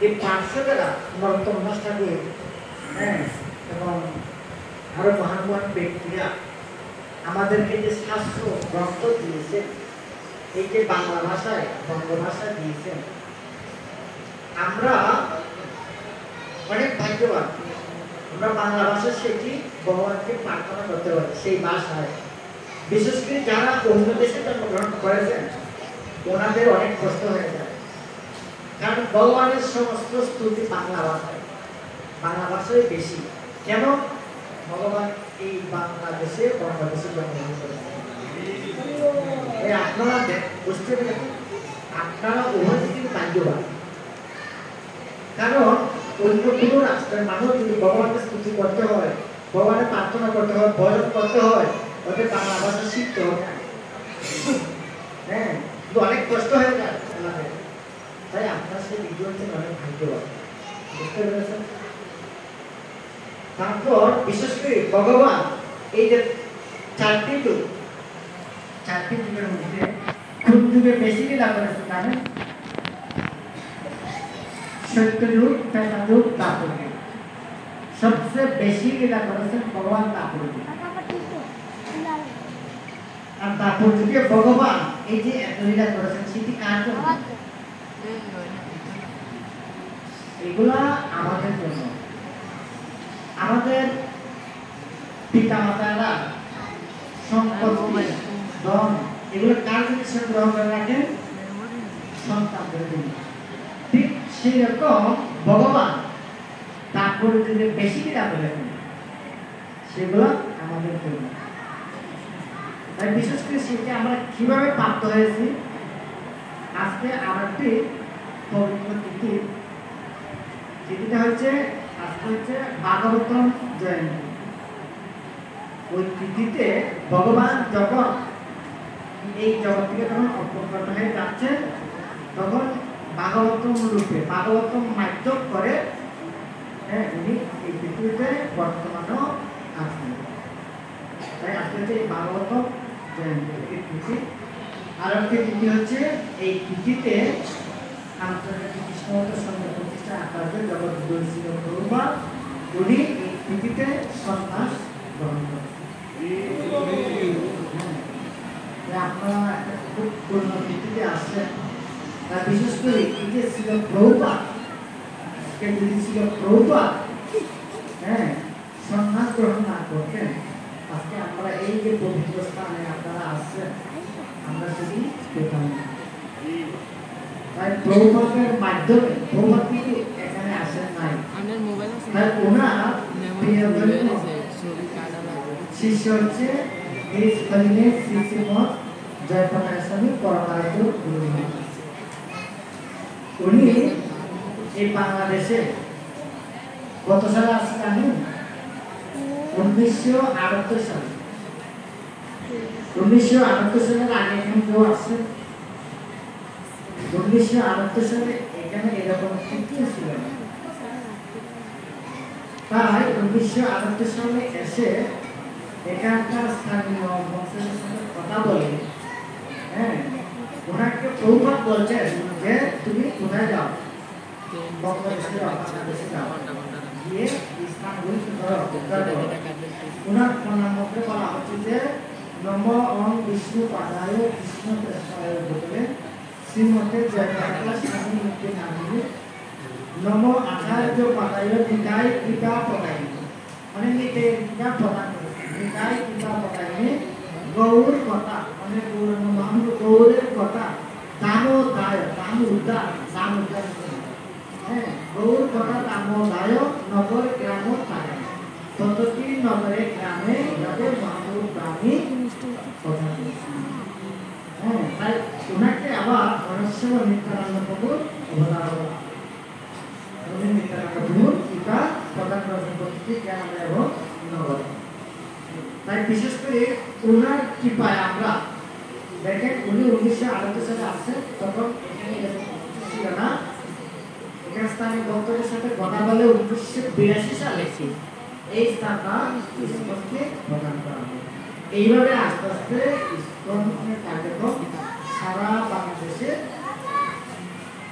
এই পার্শ্বদেরা নরোত্তম দাস ঠাকুর, হ্যাঁ, এবং আরো মহান মহান ব্যক্তিরা আমাদেরকে যে শাস্ত্র গ্রন্থ দিয়েছেন, এই যে বাংলা ভাষায় বঙ্গ ভাষায় দিয়েছেন, আমরা অনেক ভাগ্যবান। আমরা বাংলা ভাষা শিখি, ভগবানকে প্রার্থনা করতে পারি সেই ভাষায়। বিশেষ করে যারা অন্য দেশে জন্মগ্রহণ করেছেন ওনাদের অনেক কষ্ট হয়ে যায়, কারণ ভগবানের সমস্ত স্তুতি বাংলা ভাষায়, বাংলা ভাষায় বেশি। কেন? ভগবান এই বাংলাদেশে জন্মগ্রহণ করেছেন। আপনারা বুঝতে পেরেছেন, আপনারা উভয় দিকে ভাগ্যবান। কারণ অন্য কোনো রাষ্ট্রের মানুষ যদি ভগবানের স্তুতি করতে হয়, ভগবানের প্রার্থনা করতে হয়, ভজন করতে হয়, ওদের বাংলা ভাষা শিখতে হবে। হ্যাঁ, কিন্তু অনেক কষ্ট হয়ে যায় আমাদের। তাই আপনার সেই ভিডিও হচ্ছেন অনেক ভাগ্যবান। বুঝতে পেরেছেন? তারপর বিশেষ করে ভগবান এই যে চারটি যুগের মধ্যে কোন যুগে বেশি লীলা করেছে জানেন? সত্যযুগ, ত্রেতাযুগ, দ্বাপর যুগ। সবচেয়ে বেশি লীলা করেছেন ভগবান দ্বাপর যুগ। আর দ্বাপর যুগে ভগবান এই যে এত লীলা করেছেন সেটি কার জন্য? এগুলা আমাদের জন্য। আমাদের পিতা মাতারা সম্পত্তি, ধন, এগুলো কার জন্য সংগ্রহ করে রাখেন? সন্তানদের জন্য। ঠিক সেই রকম ভগবান তারপরে যদি বেশি লীলা করেছেন সেগুলো আমাদের জন্য। তাই বিশেষ করে সেটা আমরা কিভাবে প্রাপ্ত হয়েছি, আজকে আরেকটি পবিত্র তিথি। তিথিটা হচ্ছে আজকে হচ্ছে ভাগবতম জয়ন্তী। ওই তিথিতে ভগবান যখন এই জগৎ থেকে যখন অপ্রকট হয়ে যাচ্ছেন, তখন ভাগবতম রূপে, ভাগবতম মাধ্যম করে, হ্যাঁ, উনি এই পৃথিবীতে বর্তমানেও আছেন। তাই আজকে হচ্ছে এই ভাগবতম জয়ন্তী তিথি। আর একটি তিথি হচ্ছে এই তিথিতে আন্তর্জাতিক কৃষ্ণমত সংঘ প্রতিষ্ঠা আকারে জগৎগুরু ছিল প্রভুপাদ, উনি এই তিথিতে সন্ন্যাস গ্রহণ করেন। আপনারা একটা খুব পুরনো তিথিতে আসছেন। তার বিশেষ করে এই যে ছিল প্রভুপাদ, যদি ছিল প্রভুপাদ, হ্যাঁ, সন্ন্যাস গ্রহণ না করতেন, আজকে আমরা এই যে পবিত্র স্থানে আপনারা আসছেন, আমরা সেটি পেতাম না। তাই প্রভুপাদের মাধ্যমে, প্রভুপাদ কিন্তু এখানে আসেন নাই, তাই ওনার শিষ্য হচ্ছে শ্রী শ্রীমৎ জয়প্রকাশ স্বামী পরমারাধ্য গুরু। উনি এই বাংলাদেশে কত সালে আসছে জানেন? 1978 সালে। 1978 সালের আগে এখানে কেউ আসছে? 1978 সালে এখানে এরকম কিছু ছিল না। তাই 1978 সালে এসে এখানকার স্থানীয় বংশের সাথে কথা বলে, হ্যাঁ, ওনাকে প্রভুপাদ বলছেন যে তুমি কোথায় যাও? বাংলাদেশে যাও, বাংলাদেশে যাও, গিয়ে স্থানগুলি সুন্দর উদ্ধার করো। ওনার প্রণাম মধ্যে বলা হচ্ছে যে নম ওম বিষ্ণু পাদায় কৃষ্ণ প্রেষ্টায় ভূতলে শ্রীমতে জয়প্রকাশ স্বামী মুক্তি নামিনী নম আচার্য পাদায় নিতাই কৃপা পদায়, মানে নিতে কৃপা প্রদান করেছে, নিতাই কৃপা পদায় গৌর কথা, মানে গৌরের কথা, দামোদায়, দাম উদ্ধার, দাম উদ্ধার, হ্যাঁ, গৌর কথা দামোদায় নগর গ্রাম থাকে, ততটি নগরে গ্রামে যাতে মহাপুর গ্রামী কথা। হ্যাঁ, তাই ওনাকে আবার অনস্য নিত্যানন্দ প্রভুর অবতার বলা। উনি নিত্যানন্দ প্রভুর পিতা প্রধান রসপতি জ্ঞান এবং নগর। তাই বিশেষ করে ওনার কৃপায় আমরা দেখেন, উনি 1978 সালে আসছেন, তখন এখানে ছিল না। এখানে স্থানীয় ভক্তদের সাথে কথা বলে 1982 সালে এই স্থানটা ইসকনকে প্রদান করা হয়। এইভাবে আস্তে আস্তে ইসকনের কার্যক্রম সারা বাংলাদেশে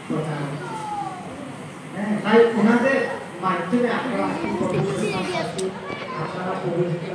প্রচার হচ্ছে। হ্যাঁ, তাই ওনাদের মাধ্যমে আপনারা আপনারা পবিত্র